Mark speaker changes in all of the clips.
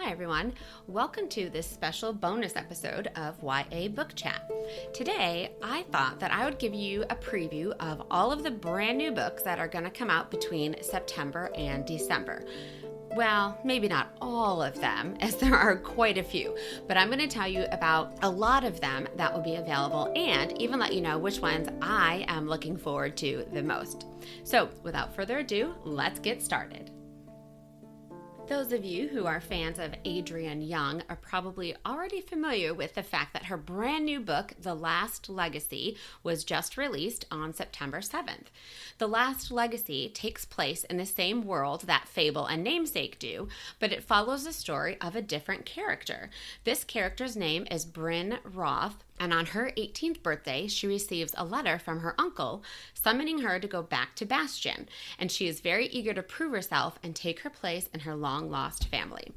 Speaker 1: Hi everyone, welcome to this special bonus episode of YA Book Chat. Today, I thought that I would give you a preview of all of the brand new books that are going to come out between September and December. Well, maybe not all of them, as there are quite a few, but I'm going to tell you about a lot of them that will be available and even let you know which ones I am looking forward to the most. So, without further ado, let's get started. Those of you who are fans of Adrienne Young are probably already familiar with the fact that her brand new book, The Last Legacy, was just released on September 7th. The Last Legacy takes place in the same world that Fable and Namesake do, but it follows the story of a different character. This character's name is Bryn Roth, and on her 18th birthday, she receives a letter from her uncle summoning her to go back to Bastion, and she is very eager to prove herself and take her place in her long-lost family.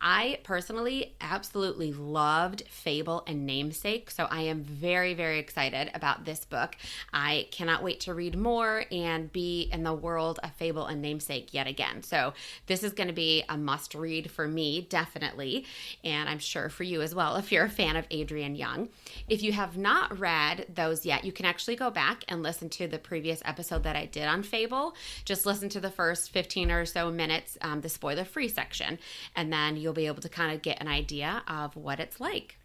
Speaker 1: I personally absolutely loved Fable and Namesake, so I am very, very excited about this book. I cannot wait to read more and be in the world of Fable and Namesake yet again. So this is going to be a must-read for me, definitely, and I'm sure for you as well if you're a fan of Adrienne Young. If you have not read those yet, you can actually go back and listen to the previous episode that I did on Fable. Just listen to the first 15 or so minutes, the spoiler-free section, and then you'll be able to kind of get an idea of what it's like.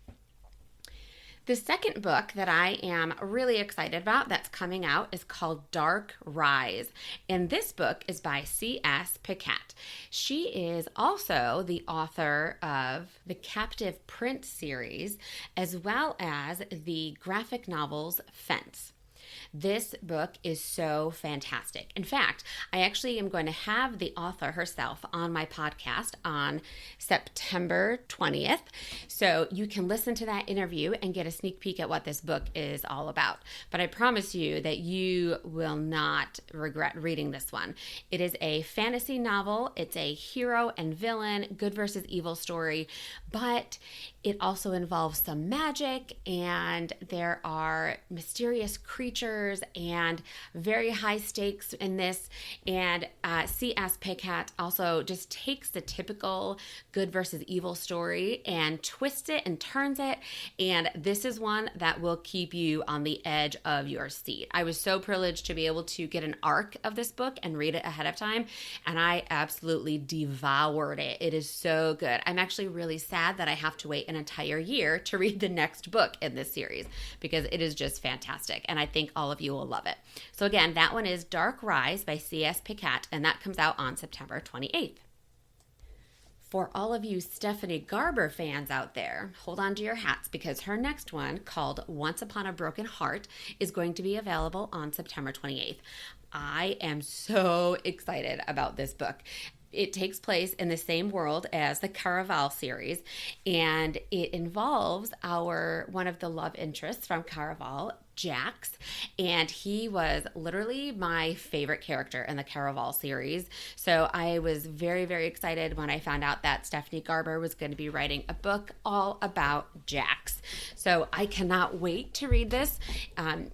Speaker 1: The second book that I am really excited about that's coming out is called Dark Rise, and this book is by C.S. Pacat. She is also the author of the Captive Prince series, as well as the graphic novels Fence. This book is so fantastic. In fact, I actually am going to have the author herself on my podcast on September 20th. So you can listen to that interview and get a sneak peek at what this book is all about. But I promise you that you will not regret reading this one. It is a fantasy novel. It's a hero and villain, good versus evil story, but it also involves some magic, and there are mysterious creatures and very high stakes in this. And C.S. Pacat also just takes the typical good versus evil story and twists it and turns it. And this is one that will keep you on the edge of your seat. I was so privileged to be able to get an arc of this book and read it ahead of time, and I absolutely devoured it. It is so good. I'm actually really sad that I have to wait an entire year to read the next book in this series because it is just fantastic, and I think all of you will love it. So again, that one is Dark Rise by C.S. Pacat, and that comes out on September 28th. For all of you Stephanie Garber fans out there, hold on to your hats because her next one, called Once Upon a Broken Heart, is going to be available on September 28th. I am so excited about this book. It takes place in the same world as the Caraval series, and it involves one of the love interests from Caraval, Jax, and he was literally my favorite character in the Caraval series. So I was very, very excited when I found out that Stephanie Garber was going to be writing a book all about Jax. So I cannot wait to read this.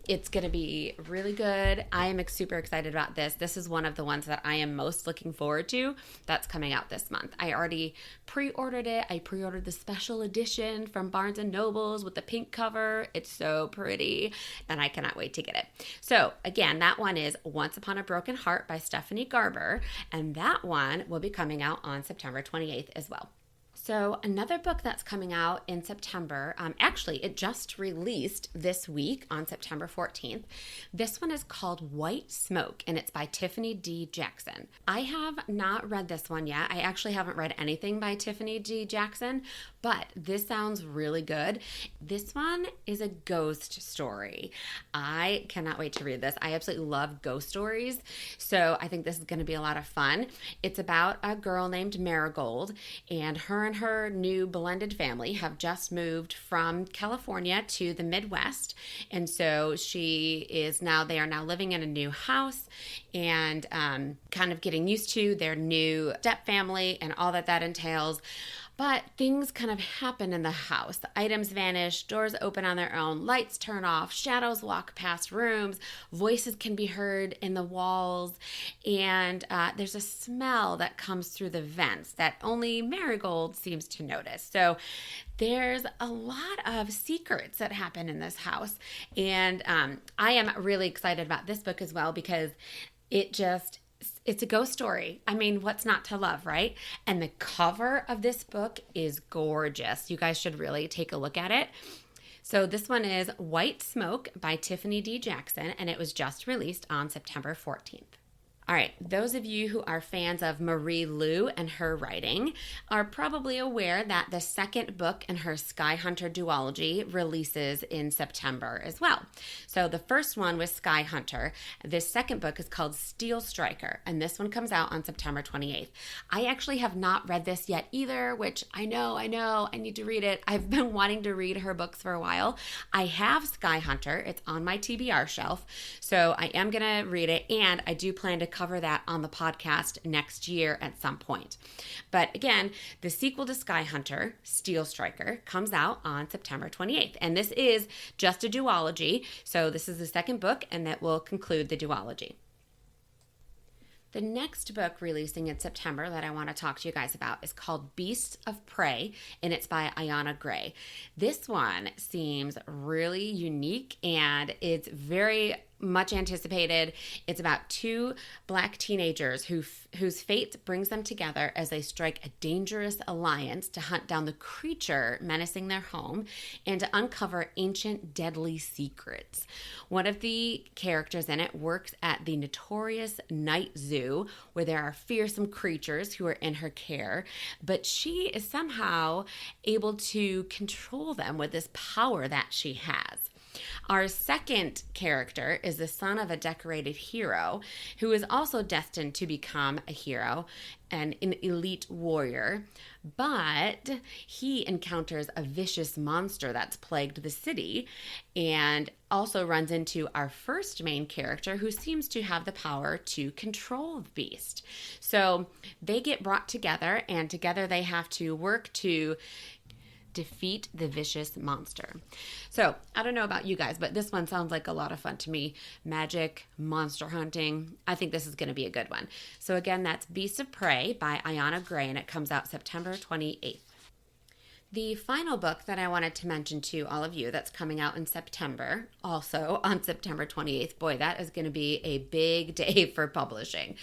Speaker 1: It's going to be really good. I am super excited about this. This is one of the ones that I am most looking forward to that's coming out this month. I already pre-ordered it. I pre-ordered the special edition from Barnes & Nobles with the pink cover. It's so pretty, and I cannot wait to get it. So again, that one is Once Upon a Broken Heart by Stephanie Garber, and that one will be coming out on September 28th as well. So another book that's coming out in September, actually it just released this week on September 14th. This one is called White Smoke, and it's by Tiffany D. Jackson. I have not read this one yet. I actually haven't read anything by Tiffany D. Jackson, but this sounds really good. This one is a ghost story. I cannot wait to read this. I absolutely love ghost stories, so I think this is going to be a lot of fun. It's about a girl named Marigold, and her new blended family have just moved from California to the Midwest, and so they are now living in a new house and kind of getting used to their new step family and all that entails. But things kind of happen in the house. The items vanish, doors open on their own, lights turn off, shadows walk past rooms, voices can be heard in the walls, and there's a smell that comes through the vents that only Marigold seems to notice. So there's a lot of secrets that happen in this house, and I am really excited about this book as well because it's a ghost story. I mean, what's not to love, right? And the cover of this book is gorgeous. You guys should really take a look at it. So this one is White Smoke by Tiffany D. Jackson, and it was just released on September 14th. All right, those of you who are fans of Marie Lu and her writing are probably aware that the second book in her Sky Hunter duology releases in September as well. So the first one was Sky Hunter. This second book is called Steel Striker, and this one comes out on September 28th. I actually have not read this yet either, which I know, I need to read it. I've been wanting to read her books for a while. I have Sky Hunter. It's on my TBR shelf, so I am going to read it, and I do plan to cover that on the podcast next year at some point. But again, the sequel to Sky Hunter, Steel Striker, comes out on September 28th. And this is just a duology. So this is the second book, and that will conclude the duology. The next book releasing in September that I want to talk to you guys about is called Beasts of Prey, and it's by Ayana Gray. This one seems really unique, and it's very much anticipated. It's about two Black teenagers whose fate brings them together as they strike a dangerous alliance to hunt down the creature menacing their home and to uncover ancient deadly secrets. One of the characters in it works at the notorious night zoo where there are fearsome creatures who are in her care, but she is somehow able to control them with this power that she has. Our second character is the son of a decorated hero who is also destined to become a hero and an elite warrior, but he encounters a vicious monster that's plagued the city and also runs into our first main character who seems to have the power to control the beast. So they get brought together, and together they have to work to defeat the vicious monster. So I don't know about you guys, but this one sounds like a lot of fun to me. Magic, monster hunting. I think this is going to be a good one. So again, that's Beasts of Prey by Ayana Gray, and it comes out September 28th. The final book that I wanted to mention to all of you that's coming out in September, also on September 28th. Boy, that is going to be a big day for publishing.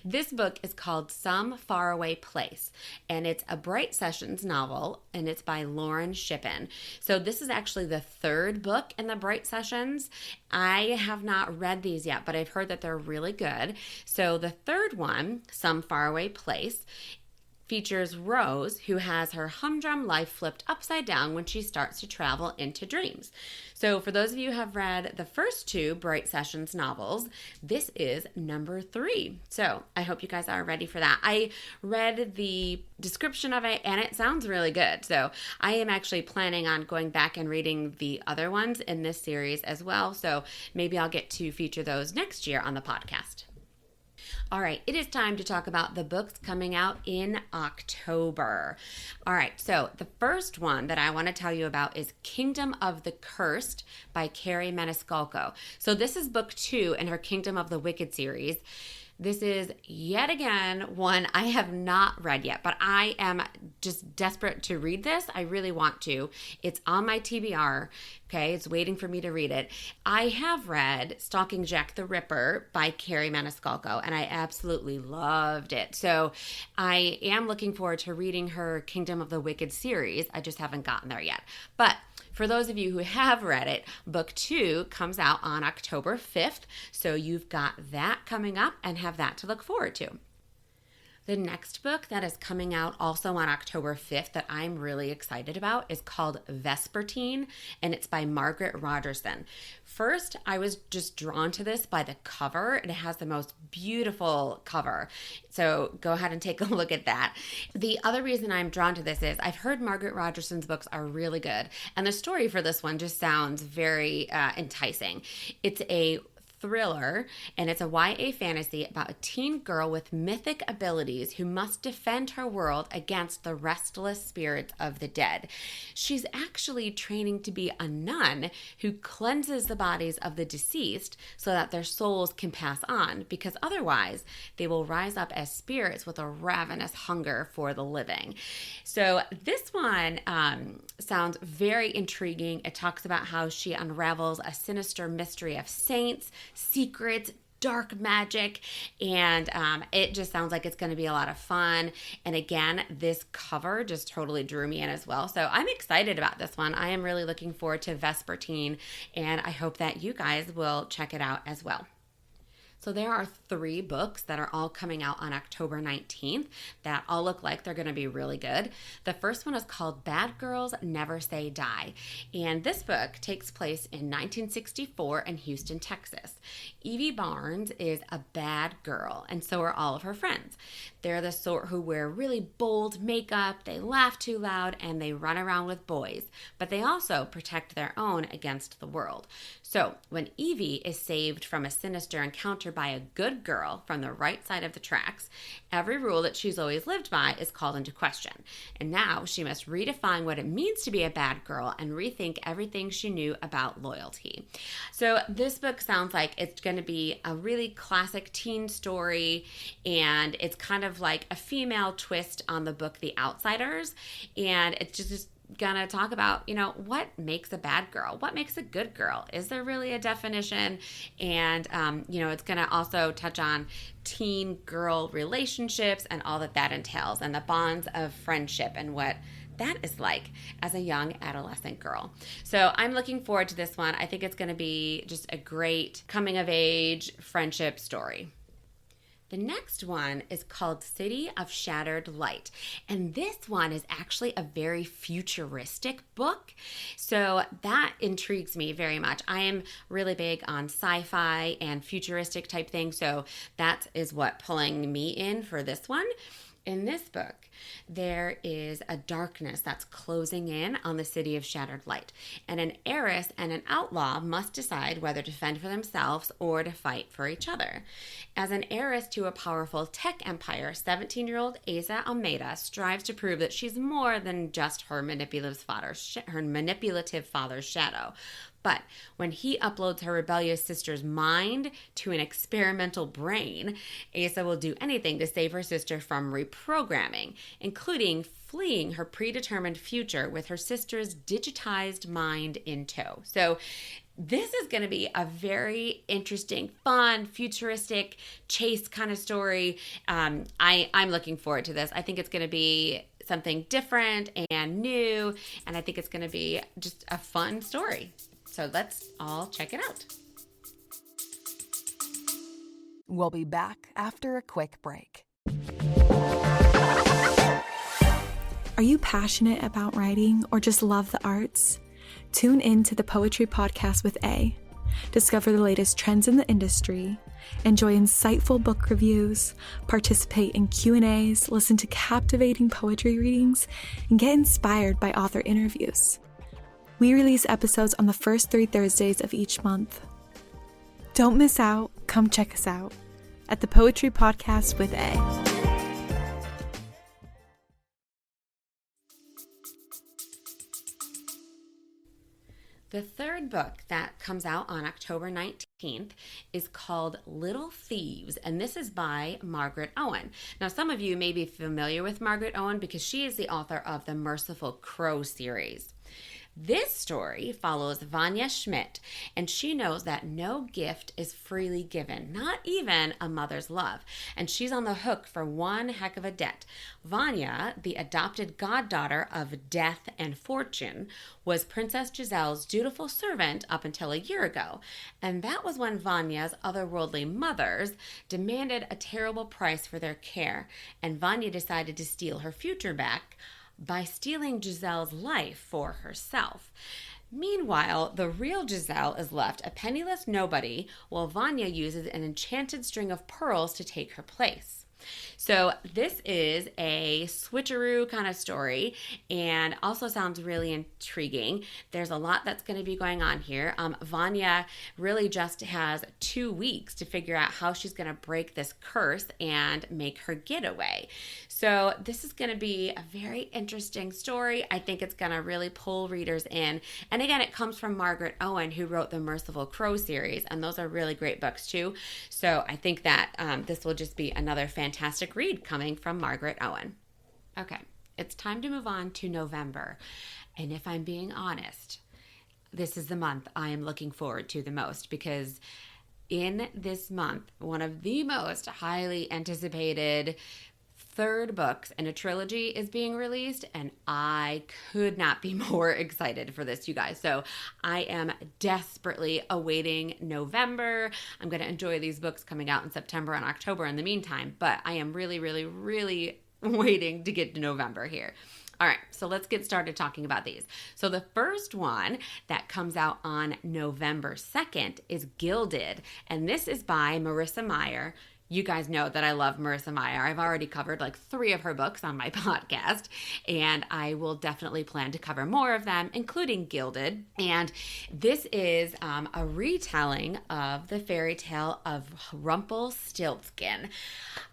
Speaker 1: This book is called Some Faraway Place, and it's a Bright Sessions novel, and it's by Lauren Shippen. So this is actually the third book in the Bright Sessions. I have not read these yet, but I've heard that they're really good. So the third one, Some Faraway Place, features Rose, who has her humdrum life flipped upside down when she starts to travel into dreams. So for those of you who have read the first two Bright Sessions novels, this is number 3. So I hope you guys are ready for that. I read the description of it, and it sounds really good. So I am actually planning on going back and reading the other ones in this series as well. So maybe I'll get to feature those next year on the podcast. All right, it is time to talk about the books coming out in October. All right, so the first one that I want to tell you about is Kingdom of the Cursed by Carrie Maniscalco. So this is book 2 in her Kingdom of the Wicked series. This is yet again one I have not read yet, but I am just desperate to read this. I really want to. It's on my TBR. Okay, it's waiting for me to read it. I have read Stalking Jack the Ripper by Carrie Maniscalco, and I absolutely loved it. So I am looking forward to reading her Kingdom of the Wicked series. I just haven't gotten there yet. But for those of you who have read it, book 2 comes out on October 5th. So you've got that coming up and have that to look forward to. The next book that is coming out also on October 5th that I'm really excited about is called Vespertine, and it's by Margaret Rogerson. First, I was just drawn to this by the cover. It has the most beautiful cover. So go ahead and take a look at that. The other reason I'm drawn to this is I've heard Margaret Rogerson's books are really good, and the story for this one just sounds very enticing. It's a thriller, and it's a YA fantasy about a teen girl with mythic abilities who must defend her world against the restless spirits of the dead. She's actually training to be a nun who cleanses the bodies of the deceased so that their souls can pass on, because otherwise they will rise up as spirits with a ravenous hunger for the living. So this one sounds very intriguing. It talks about how she unravels a sinister mystery of saints, secrets, dark magic, and it just sounds like it's going to be a lot of fun. And again, this cover just totally drew me in as well. So I'm excited about this one. I am really looking forward to Vespertine, and I hope that you guys will check it out as well. So there are 3 books that are all coming out on October 19th that all look like they're going to be really good. The first one is called Bad Girls Never Say Die. And this book takes place in 1964 in Houston, Texas. Evie Barnes is a bad girl, and so are all of her friends. They're the sort who wear really bold makeup, they laugh too loud, and they run around with boys. But they also protect their own against the world. So when Evie is saved from a sinister encounter by a good girl from the right side of the tracks, every rule that she's always lived by is called into question. And now she must redefine what it means to be a bad girl and rethink everything she knew about loyalty. So this book sounds like it's going to be a really classic teen story, and it's kind of like a female twist on the book The Outsiders. And it's just gonna talk about, what makes a bad girl? What makes a good girl? Is there really a definition? And, it's gonna also touch on teen girl relationships and all that entails, and the bonds of friendship and what that is like as a young adolescent girl. So I'm looking forward to this one. I think it's gonna be just a great coming of age friendship story. The next one is called City of Shattered Light, and this one is actually a very futuristic book, so that intrigues me very much. I am really big on sci-fi and futuristic type things, so that is what pulling me in for this one. In this book, there is a darkness that's closing in on the city of Shattered Light, and an heiress and an outlaw must decide whether to fend for themselves or to fight for each other. As an heiress to a powerful tech empire, 17-year-old Asa Almeida strives to prove that she's more than just her manipulative father's shadow. But when he uploads her rebellious sister's mind to an experimental brain, Asa will do anything to save her sister from reprogramming, including fleeing her predetermined future with her sister's digitized mind in tow. So this is going to be a very interesting, fun, futuristic chase kind of story. I'm looking forward to this. I think it's going to be something different and new, and I think it's going to be just a fun story. So let's all check it out.
Speaker 2: We'll be back after a quick break.
Speaker 3: Are you passionate about writing or just love the arts? Tune in to the Poetry Podcast with A. Discover the latest trends in the industry, enjoy insightful book reviews, participate in Q&As, listen to captivating poetry readings, and get inspired by author interviews. We release episodes on the first 3 Thursdays of each month. Don't miss out. Come check us out at the Poetry Podcast with A.
Speaker 1: The third book that comes out on October 19th is called Little Thieves, and this is by Margaret Owen. Now, some of you may be familiar with Margaret Owen because she is the author of the Merciful Crow series. This story follows Vanya Schmidt, and she knows that no gift is freely given, not even a mother's love, and she's on the hook for one heck of a debt. Vanya, the adopted goddaughter of Death and Fortune, was Princess Giselle's dutiful servant up until a year ago, and that was when Vanya's otherworldly mothers demanded a terrible price for their care, and Vanya decided to steal her future back by stealing Giselle's life for herself. Meanwhile, the real Giselle is left a penniless nobody while Vanya uses an enchanted string of pearls to take her place. So this is a switcheroo kind of story and also sounds really intriguing. There's a lot that's going to be going on here. Vanya really just has 2 weeks to figure out how she's going to break this curse and make her getaway. So this is going to be a very interesting story. I think it's going to really pull readers in. And again, it comes from Margaret Owen, who wrote the Merciful Crow series, and those are really great books too. So I think that this will just be another fantastic read coming from Margaret Owen. Okay, it's time to move on to November. And if I'm being honest, this is the month I am looking forward to the most, because in this month, one of the most highly anticipated third books in a trilogy is being released, and I could not be more excited for this, you guys. So I am desperately awaiting November. I'm going to enjoy these books coming out in September and October in the meantime, but I am really, really, really waiting to get to November here. All right, so let's get started talking about these. So the first one that comes out on November 2nd is Gilded, and this is by Marissa Meyer. You guys know that I love Marissa Meyer. I've already covered like 3 of her books on my podcast, and I will definitely plan to cover more of them, including Gilded. And this is a retelling of the fairy tale of Rumpelstiltskin.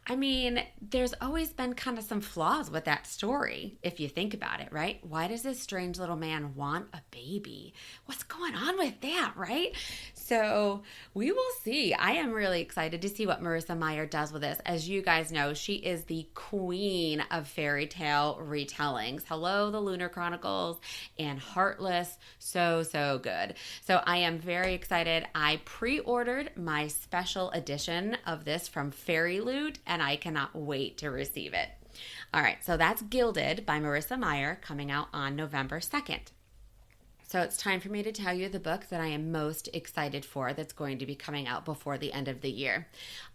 Speaker 1: I mean, there's always been kind of some flaws with that story, if you think about it, right? Why does this strange little man want a baby? What's going on with that, right? So we will see. I am really excited to see what Marissa Meyer does with this. As you guys know, she is the queen of fairy tale retellings. Hello, the Lunar Chronicles and Heartless. So, so good. So I am very excited. I pre-ordered my special edition of this from Fairy Loot, and I cannot wait to receive it. All right, so that's Gilded by Marissa Meyer, coming out on November 2nd. So it's time for me to tell you the book that I am most excited for that's going to be coming out before the end of the year.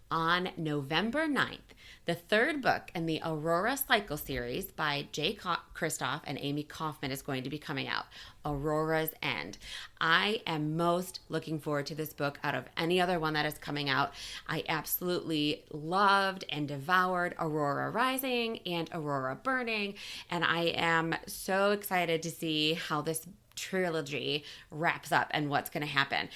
Speaker 1: On November 9th, the third book in the Aurora Cycle series by Jay Kristoff and Amy Kaufman is going to be coming out, Aurora's End. I am most looking forward to this book out of any other one that is coming out. I absolutely loved and devoured Aurora Rising and Aurora Burning, and I am so excited to see how this trilogy wraps up and what's going to happen.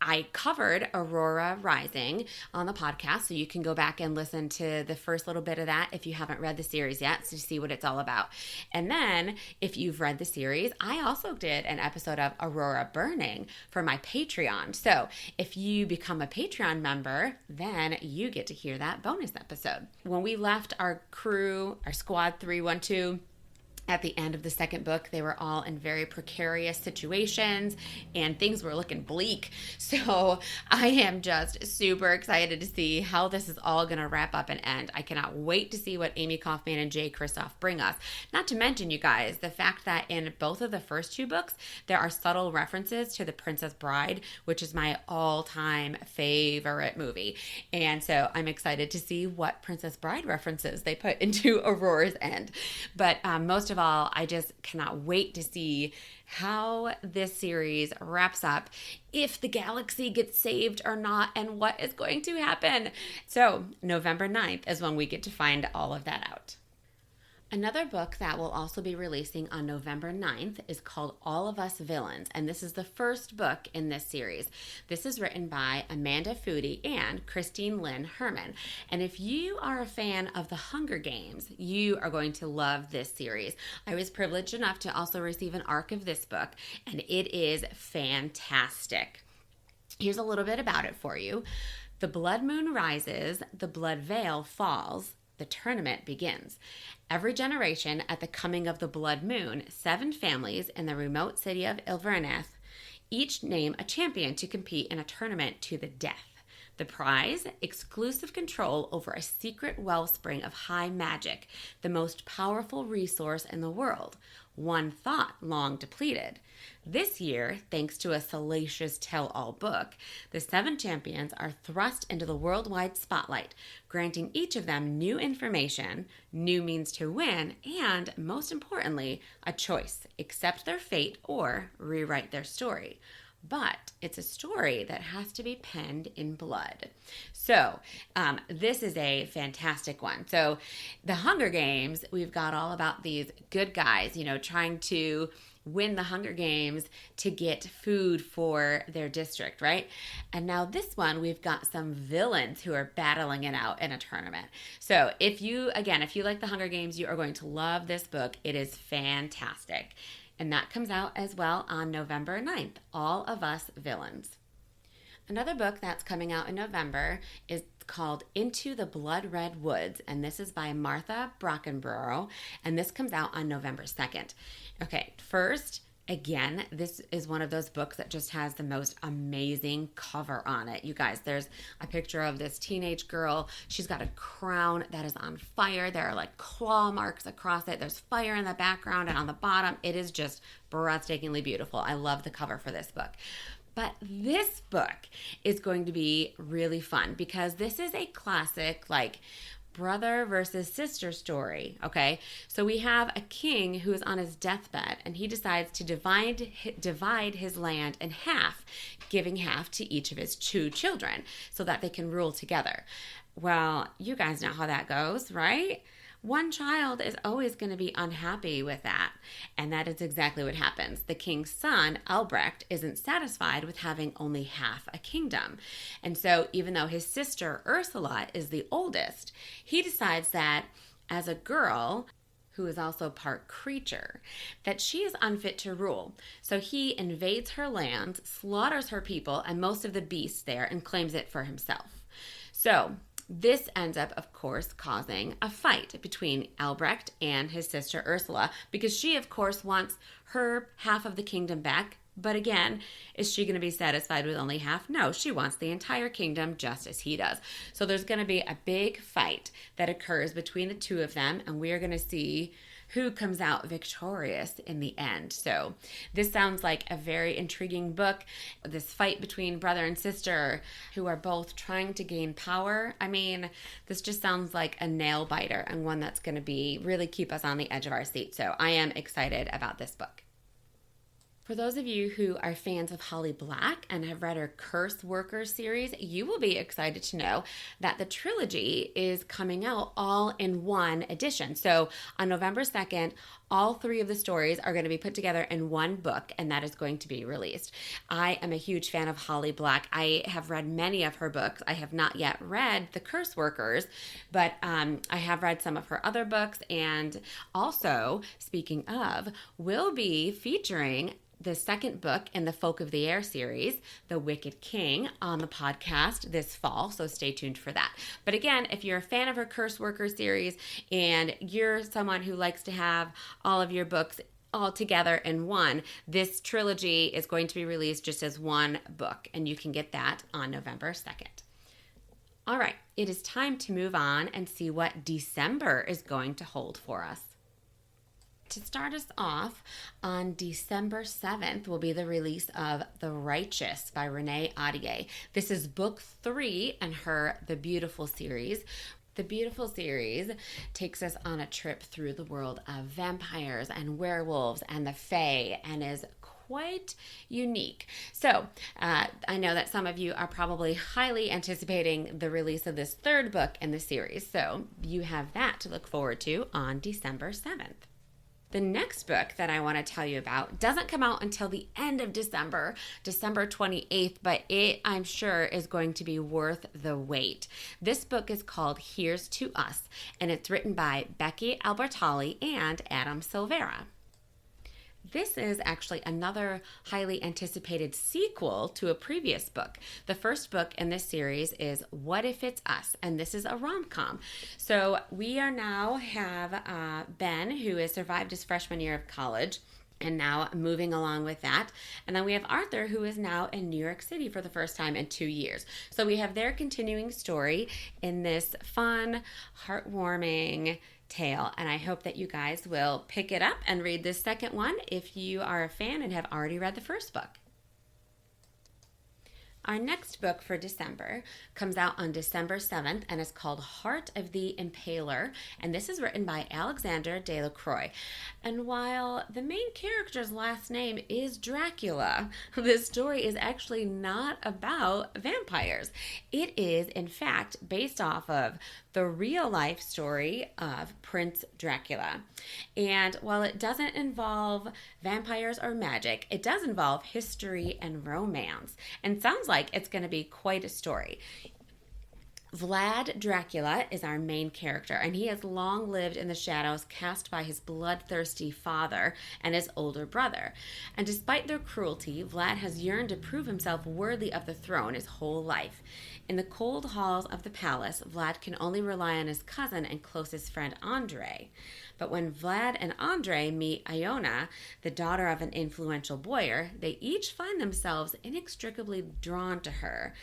Speaker 1: I covered Aurora Rising on the podcast, so you can go back and listen to the first little bit of that if you haven't read the series yet, to see what it's all about. And then if you've read the series, I also did an episode of Aurora Burning for my Patreon. So if you become a Patreon member, then you get to hear that bonus episode. When we left our crew, our squad 312, at the end of the second book, they were all in very precarious situations and things were looking bleak. So I am just super excited to see how this is all going to wrap up and end. I cannot wait to see what Amy Kaufman and Jay Kristoff bring us. Not to mention, you guys, the fact that in both of the first 2 books, there are subtle references to The Princess Bride, which is my all-time favorite movie. And so I'm excited to see what Princess Bride references they put into Aurora's End. But most of all, I just cannot wait to see how this series wraps up, if the galaxy gets saved or not, and what is going to happen. So November 9th is when we get to find all of that out. Another book that will also be releasing on November 9th is called All of Us Villains, and this is the first book in this series. This is written by Amanda Foody and Christine Lynn Herman. And if you are a fan of The Hunger Games, you are going to love this series. I was privileged enough to also receive an arc of this book, and it is fantastic. Here's a little bit about it for you. The blood moon rises, the blood veil falls, the tournament begins. Every generation, at the coming of the blood moon, 7 families in the remote city of Ilverneth each name a champion to compete in a tournament to the death. The prize, exclusive control over a secret wellspring of high magic, the most powerful resource in the world, one thought long depleted. This year, thanks to a salacious tell-all book, the 7 champions are thrust into the worldwide spotlight, granting each of them new information, new means to win, and, most importantly, a choice: accept their fate or rewrite their story. but it's a story that has to be penned in blood. So this is a fantastic one. So the Hunger Games, we've got all about these good guys, trying to win the Hunger Games to get food for their district, right? And now this one, we've got some villains who are battling it out in a tournament. So if you like the Hunger Games, you are going to love this book. It is fantastic. And that comes out as well on November 9th, All of Us Villains. Another book that's coming out in November is called Into the Blood Red Woods, and this is by Martha Brockenborough, and this comes out on November 2nd. Okay, first, again, this is one of those books that just has the most amazing cover on it. You guys, there's a picture of this teenage girl. She's got a crown that is on fire. There are like claw marks across it. There's fire in the background and on the bottom. It is just breathtakingly beautiful. I love the cover for this book. But this book is going to be really fun because this is a classic, like, brother versus sister story, okay? So we have a king who is on his deathbed, and he decides to divide his land in half, giving half to each of his 2 children so that they can rule together. Well, you guys know how that goes, right? One child is always going to be unhappy with that. And that is exactly what happens. The king's son, Albrecht, isn't satisfied with having only half a kingdom. And so even though his sister, Ursula, is the oldest, he decides that as a girl, who is also part creature, that she is unfit to rule. So he invades her lands, slaughters her people and most of the beasts there, and claims it for himself. So this ends up, of course, causing a fight between Albrecht and his sister Ursula, because she, of course, wants her half of the kingdom back. But again, is she going to be satisfied with only half? No, she wants the entire kingdom just as he does. So there's going to be a big fight that occurs between the 2 of them, and we are going to see who comes out victorious in the end. So this sounds like a very intriguing book. This fight between brother and sister who are both trying to gain power. I mean, this just sounds like a nail biter and one that's going to be really keep us on the edge of our seat. So I am excited about this book. For those of you who are fans of Holly Black and have read her Curse Workers series, you will be excited to know that the trilogy is coming out all in one edition. So on November 2nd, all 3 of the stories are going to be put together in one book, and that is going to be released. I am a huge fan of Holly Black. I have read many of her books. I have not yet read The Curse Workers, but I have read some of her other books, and also, speaking of, will be featuring the second book in the Folk of the Air series, The Wicked King, on the podcast this fall, so stay tuned for that. But again, if you're a fan of her Curse Workers series and you're someone who likes to have all of your books all together in one, this trilogy is going to be released just as one book, and you can get that on November 2nd. All right, it is time to move on and see what December is going to hold for us. To start us off, on December 7th will be the release of The Righteous by Renee Ahdieh. This is book 3 in her The Beautiful series. The Beautiful series takes us on a trip through the world of vampires and werewolves and the Fae, and is quite unique. So I know that some of you are probably highly anticipating the release of this 3rd book in the series, so you have that to look forward to on December 7th. The next book that I want to tell you about doesn't come out until the end of December, December 28th, but it, I'm sure, is going to be worth the wait. This book is called Here's to Us, and it's written by Becky Albertalli and Adam Silvera. This is actually another highly anticipated sequel to a previous book. The first book in this series is What If It's Us? And this is a rom-com. So we are now have Ben, who has survived his freshman year of college and now moving along with that. And then we have Arthur, who is now in New York City for the first time in 2 years. So we have their continuing story in this fun, heartwarming tale, and I hope that you guys will pick it up and read this second one if you are a fan and have already read the first book. Our next book for December comes out on December 7th and is called Heart of the Impaler, and this is written by Alexander Delacroix. And while the main character's last name is Dracula, this story is actually not about vampires. It is, in fact, based off of the real-life story of Prince Dracula. And while it doesn't involve vampires or magic, it does involve history and romance, and sounds like it's going to be quite a story. Vlad Dracula is our main character, and he has long lived in the shadows cast by his bloodthirsty father and his older brother. And despite their cruelty, Vlad has yearned to prove himself worthy of the throne his whole life. In the cold halls of the palace, Vlad can only rely on his cousin and closest friend Andrei. But when Vlad and Andrei meet Iona, the daughter of an influential boyar, they each find themselves inextricably drawn to her.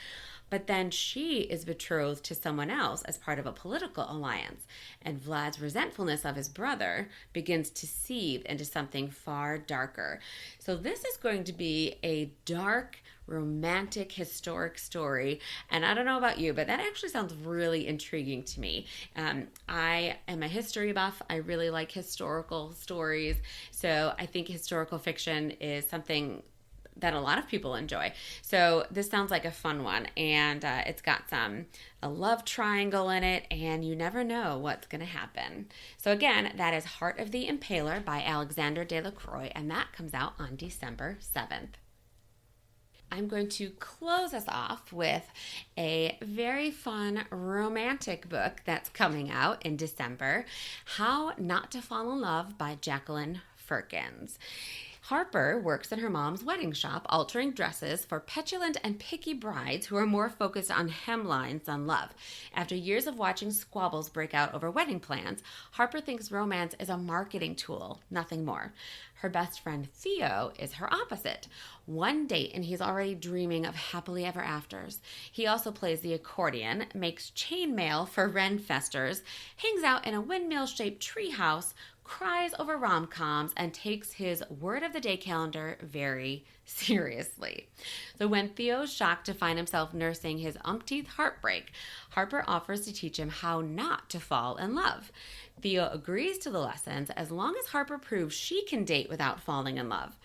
Speaker 1: But then she is betrothed to someone else as part of a political alliance, and Vlad's resentfulness of his brother begins to seethe into something far darker. So this is going to be a dark, romantic, historic story, and I don't know about you, but that actually sounds really intriguing to me. I am a history buff. I really like historical stories, so I think historical fiction is something that a lot of people enjoy. So this sounds like a fun one, and it's got a love triangle in it, and you never know what's going to happen. So again, that is Heart of the Impaler by Alexander Delacroix, and that comes out on December 7th. I'm going to close us off with a very fun romantic book that's coming out in December, How Not to Fall in Love by Jacqueline Firkins. Harper works in her mom's wedding shop, altering dresses for petulant and picky brides who are more focused on hemlines than love. After years of watching squabbles break out over wedding plans, Harper thinks romance is a marketing tool, nothing more. Her best friend Theo is her opposite. One date and he's already dreaming of happily ever afters. He also plays the accordion, makes chainmail for Renfesters, hangs out in a windmill-shaped treehouse, cries over rom-coms, and takes his word of the day calendar very seriously. So when Theo's shocked to find himself nursing his umpteenth heartbreak, Harper offers to teach him how not to fall in love. Theo agrees to the lessons as long as Harper proves she can date without falling in love.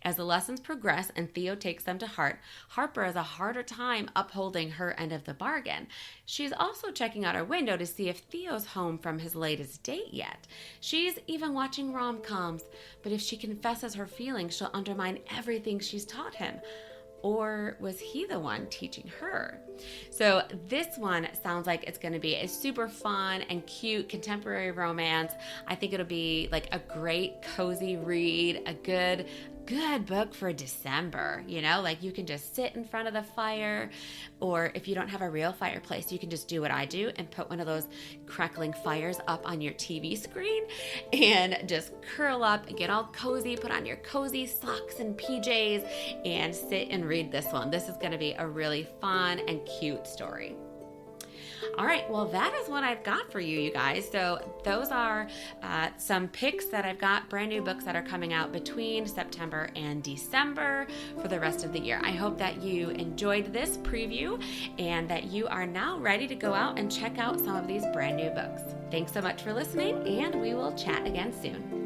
Speaker 1: As the lessons progress and Theo takes them to heart, Harper has a harder time upholding her end of the bargain. She's also checking out her window to see if Theo's home from his latest date yet. She's even watching rom-coms, but if she confesses her feelings, she'll undermine everything she's taught him. Or was he the one teaching her? So this one sounds like it's going to be a super fun and cute contemporary romance. I think it'll be like a great cozy read, a good book for December. You know, like you can just sit in front of the fire, or if you don't have a real fireplace, you can just do what I do and put one of those crackling fires up on your TV screen and just curl up and get all cozy, put on your cozy socks and PJs and sit and read this one. This is going to be a really fun and cute story. All right, well, that is what I've got for you, you guys. So those are some picks that I've got, brand new books that are coming out between September and December for the rest of the year. I hope that you enjoyed this preview and that you are now ready to go out and check out some of these brand new books. Thanks so much for listening, and we will chat again soon.